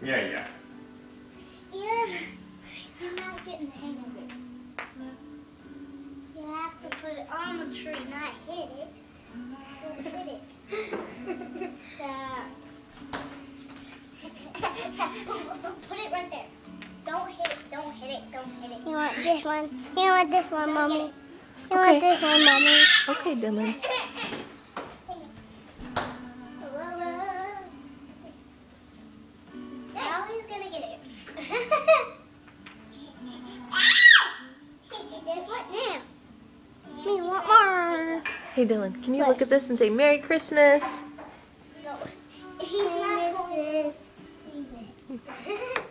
Yeah. And you're not getting the hang of it. You have to put it on the tree, not hit it. Don't hit it. Stop. Put it right there. Don't hit it. Don't hit it. Don't hit it. You want this one? You want this one, Mommy? You want this one, Mommy? Okay, Dylan. Now he's gonna get it. Me want more. Hey, Dylan, can you look at this and say Merry Christmas? No. He's not going to.